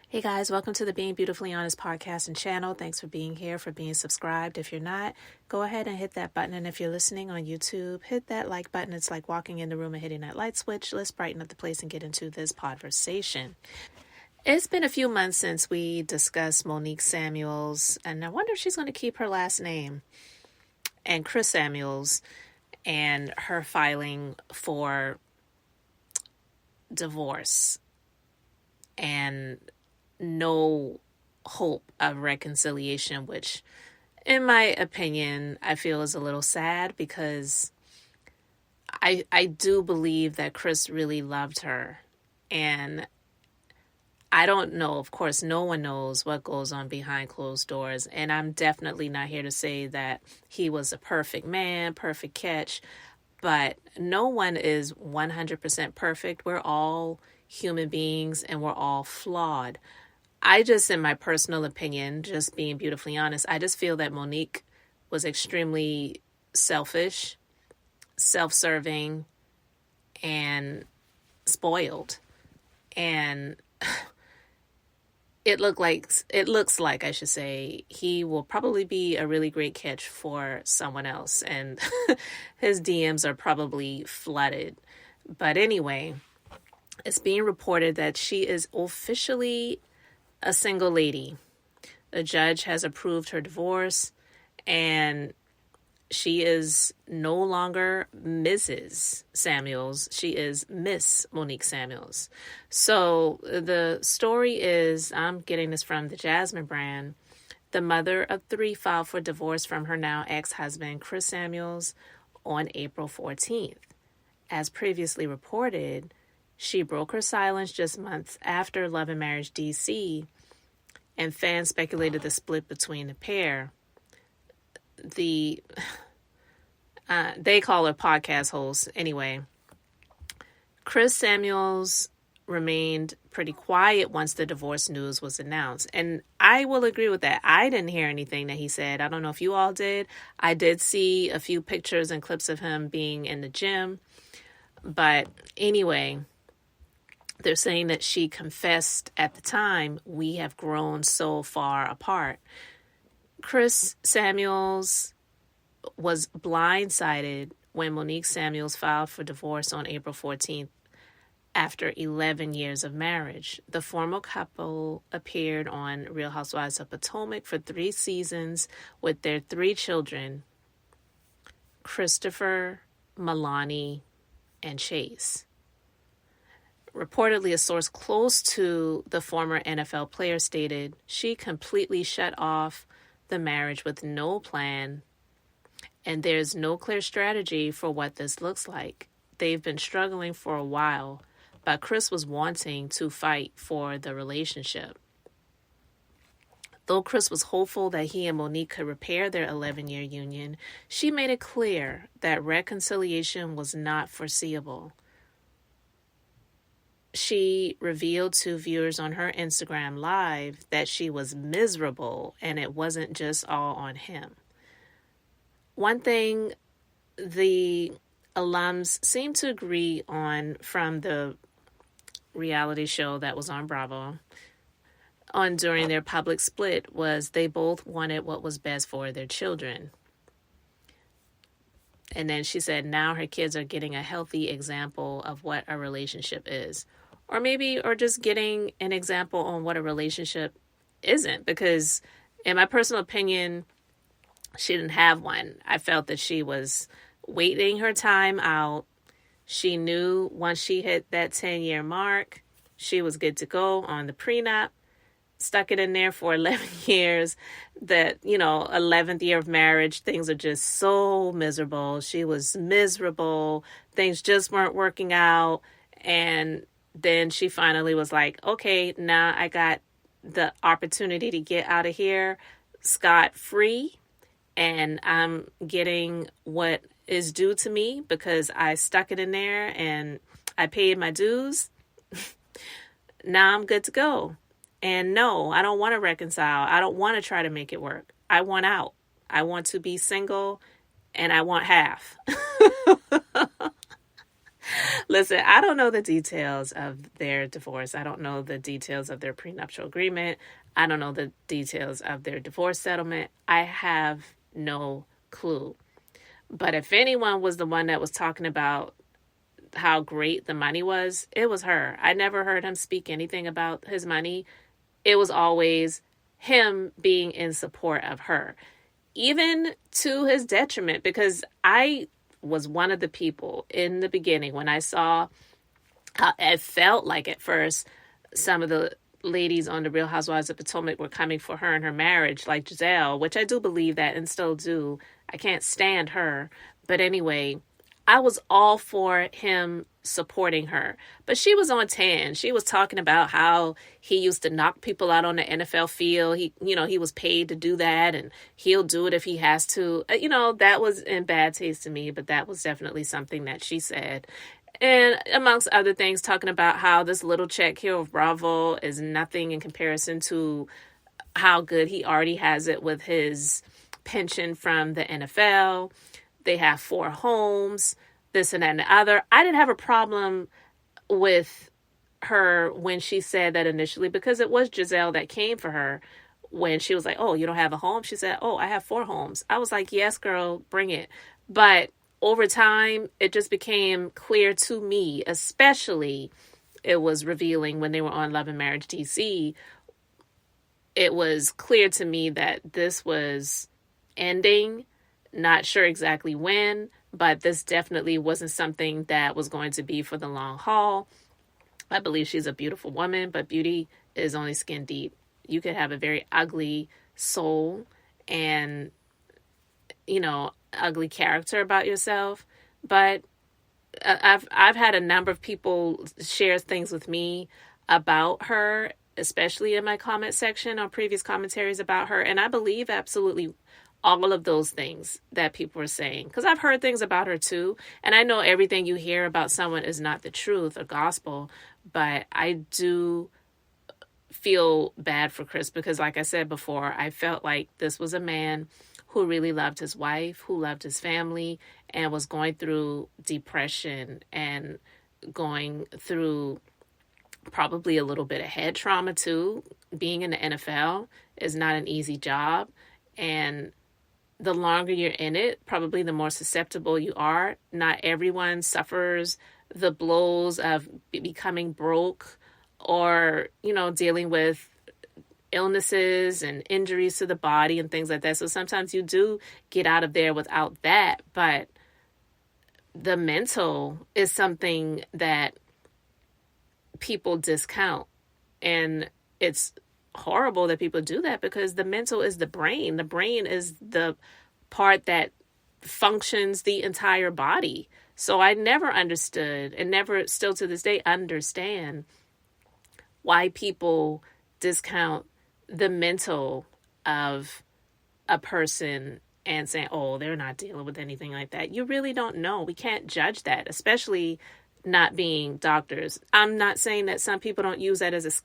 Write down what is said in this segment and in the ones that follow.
Hey guys, welcome to the Being Beautifully Honest podcast and channel. Thanks for being here, for being subscribed. If you're not, go ahead and hit that button. And if you're listening on YouTube, hit that like button. It's like walking in the room and hitting that light switch. Let's brighten up the place and get into this conversation. It's been a few months since we discussed Monique Samuels, and I wonder if she's going to keep her last name, and Chris Samuels, and her filing for divorce and no hope of reconciliation, which in my opinion, I feel is a little sad because I do believe that Chris really loved her. And I don't know, of course, no one knows what goes on behind closed doors. And I'm definitely not here to say that he was a perfect man, perfect catch, but no one is 100% perfect. We're all human beings and we're all flawed. I just, in my personal opinion, just being beautifully honest, I just feel that Monique was extremely selfish, self-serving, and spoiled. And it looks like, I should say, he will probably be a really great catch for someone else. And his DMs are probably flooded. But anyway, it's being reported that she is officially a single lady. The judge has approved her divorce, and she is no longer Mrs. Samuels. She is Miss Monique Samuels. So the story is, I'm getting this from the Jasmine brand. The mother of three filed for divorce from her now ex-husband, Chris Samuels, on April 14th. As previously reported, she broke her silence just months after Love and Marriage DC, and fans speculated the split between the pair. They call her podcast host. Anyway, Chris Samuels remained pretty quiet once the divorce news was announced. And I will agree with that. I didn't hear anything that he said. I don't know if you all did. I did see a few pictures and clips of him being in the gym. But anyway, they're saying that she confessed at the time, we have grown so far apart. Chris Samuels was blindsided when Monique Samuels filed for divorce on April 14th after 11 years of marriage. The former couple appeared on Real Housewives of Potomac for 3 seasons with their 3 children, Christopher, Milani, and Chase. Reportedly, a source close to the former NFL player stated she completely shut off the marriage with no plan, and there's no clear strategy for what this looks like. They've been struggling for a while, but Chris was wanting to fight for the relationship. Though Chris was hopeful that he and Monique could repair their 11-year union, she made it clear that reconciliation was not foreseeable. She revealed to viewers on her Instagram Live that she was miserable and it wasn't just all on him. One thing the alums seem to agree on from the reality show that was on Bravo during their public split was they both wanted what was best for their children. And then she said now her kids are getting a healthy example of what a relationship is. Or just getting an example on what a relationship isn't. Because in my personal opinion, she didn't have one. I felt that she was waiting her time out. She knew once she hit that 10-year mark, she was good to go on the prenup. Stuck it in there for 11 years. That, 11th year of marriage, things are just so miserable. She was miserable. Things just weren't working out. And then she finally was like, okay, now I got the opportunity to get out of here scot-free. And I'm getting what is due to me because I stuck it in there and I paid my dues. Now I'm good to go. And no, I don't want to reconcile. I don't want to try to make it work. I want out. I want to be single and I want half. Listen, I don't know the details of their divorce. I don't know the details of their prenuptial agreement. I don't know the details of their divorce settlement. I have no clue. But if anyone was the one that was talking about how great the money was, it was her. I never heard him speak anything about his money. It was always him being in support of her, even to his detriment, because I was one of the people in the beginning when I saw how it felt like at first some of the ladies on the Real Housewives of Potomac were coming for her and her marriage, like Giselle, which I do believe that and still do. I can't stand her. But anyway, I was all for him supporting her. But she was on 10. She was talking about how he used to knock people out on the NFL field. He was paid to do that and he'll do it if he has to. That was in bad taste to me, but that was definitely something that she said. And amongst other things, talking about how this little check here of Bravo is nothing in comparison to how good he already has it with his pension from the NFL. They have 4 homes, this and that and the other. I didn't have a problem with her when she said that initially, because it was Giselle that came for her when she was like, oh, you don't have a home? She said, oh, I have 4 homes. I was like, yes, girl, bring it. But over time, it just became clear to me, especially it was revealing when they were on Love and Marriage DC. It was clear to me that this was ending. Not sure exactly when, but this definitely wasn't something that was going to be for the long haul. I believe she's a beautiful woman, but beauty is only skin deep. You could have a very ugly soul and, ugly character about yourself. But I've had a number of people share things with me about her, especially in my comment section on previous commentaries about her. And I believe absolutely all of those things that people are saying, because I've heard things about her too. And I know everything you hear about someone is not the truth or gospel, but I do feel bad for Chris because, like I said before, I felt like this was a man who really loved his wife, who loved his family, and was going through depression and going through probably a little bit of head trauma too. Being in the NFL is not an easy job, and the longer you're in it, probably the more susceptible you are. Not everyone suffers the blows of becoming broke or, dealing with illnesses and injuries to the body and things like that. So sometimes you do get out of there without that. But the mental is something that people discount. And it's horrible that people do that because the mental is the brain. The brain is the part that functions the entire body. So I never understood and never still to this day understand why people discount the mental of a person and saying, oh, they're not dealing with anything like that. You really don't know. We can't judge that, especially not being doctors. I'm not saying that some people don't use that as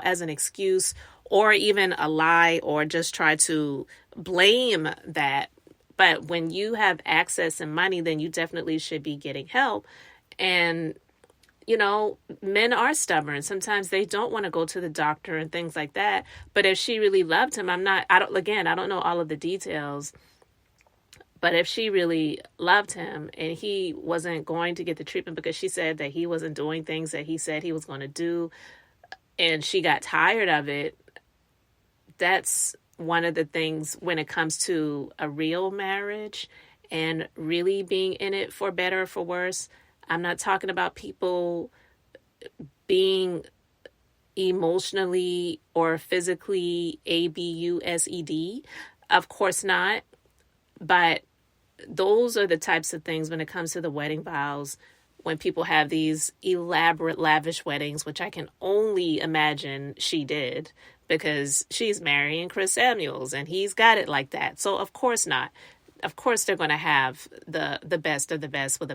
as an excuse or even a lie or just try to blame that. But when you have access and money, then you definitely should be getting help. And, men are stubborn. Sometimes they don't want to go to the doctor and things like that. But if she really loved him, I don't know all of the details. But if she really loved him and he wasn't going to get the treatment because she said that he wasn't doing things that he said he was going to do, and she got tired of it, that's one of the things when it comes to a real marriage and really being in it for better or for worse. I'm not talking about people being emotionally or physically abused. Of course not. But those are the types of things when it comes to the wedding vows, when people have these elaborate, lavish weddings, which I can only imagine she did because she's marrying Chris Samuels and he's got it like that. So of course not. Of course they're going to have the best of the best with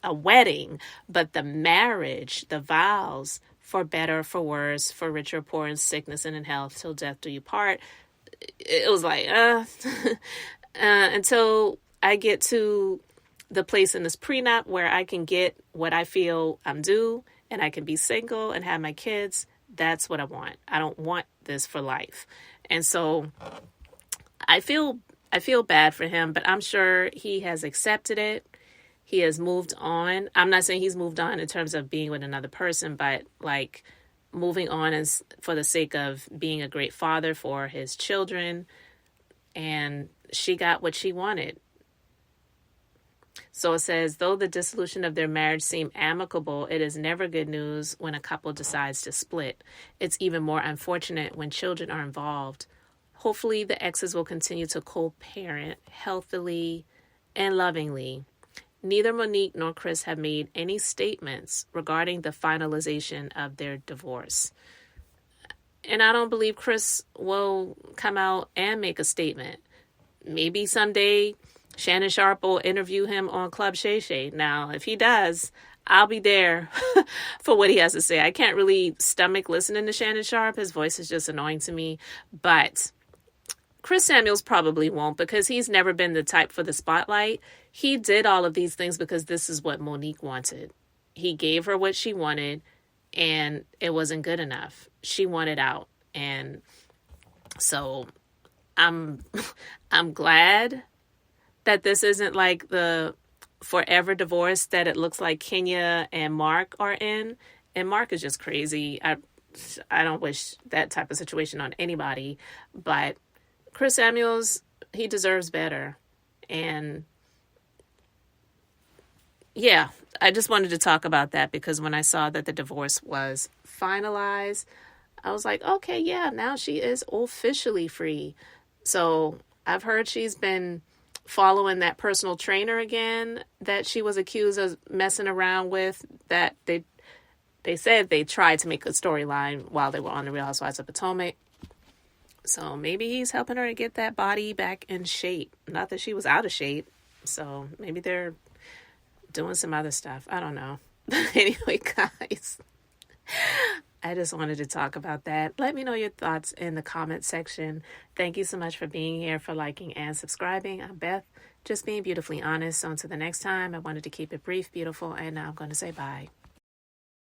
a wedding, but the marriage, the vows, for better, for worse, for richer, poor, in sickness and in health, till death do you part. It was like, until I get to the place in this prenup where I can get what I feel I'm due and I can be single and have my kids. That's what I want. I don't want this for life. And so I feel bad for him, but I'm sure he has accepted it. He has moved on. I'm not saying he's moved on in terms of being with another person, but like moving on is for the sake of being a great father for his children. And she got what she wanted. So it says, though the dissolution of their marriage seemed amicable, it is never good news when a couple decides to split. It's even more unfortunate when children are involved. Hopefully, the exes will continue to co-parent healthily and lovingly. Neither Monique nor Chris have made any statements regarding the finalization of their divorce. And I don't believe Chris will come out and make a statement. Maybe someday Shannon Sharp will interview him on Club Shay Shay. Now, if he does, I'll be there for what he has to say. I can't really stomach listening to Shannon Sharp. His voice is just annoying to me. But Chris Samuels probably won't, because he's never been the type for the spotlight. He did all of these things because this is what Monique wanted. He gave her what she wanted, and it wasn't good enough. She wanted out. And so I'm glad that this isn't like the forever divorce that it looks like Kenya and Mark are in. And Mark is just crazy. I don't wish that type of situation on anybody. But Chris Samuels, he deserves better. And yeah, I just wanted to talk about that because when I saw that the divorce was finalized, I was like, okay, yeah, now she is officially free. So I've heard she's been following that personal trainer again that she was accused of messing around with, that they said they tried to make a storyline while they were on the Real Housewives of Potomac. So maybe he's helping her to get that body back in shape. Not that she was out of shape. So maybe they're doing some other stuff. I don't know. But anyway, guys, I just wanted to talk about that. Let me know your thoughts in the comment section. Thank you so much for being here, for liking and subscribing. I'm Beth, just being beautifully honest. So until the next time, I wanted to keep it brief, beautiful, and now I'm going to say bye.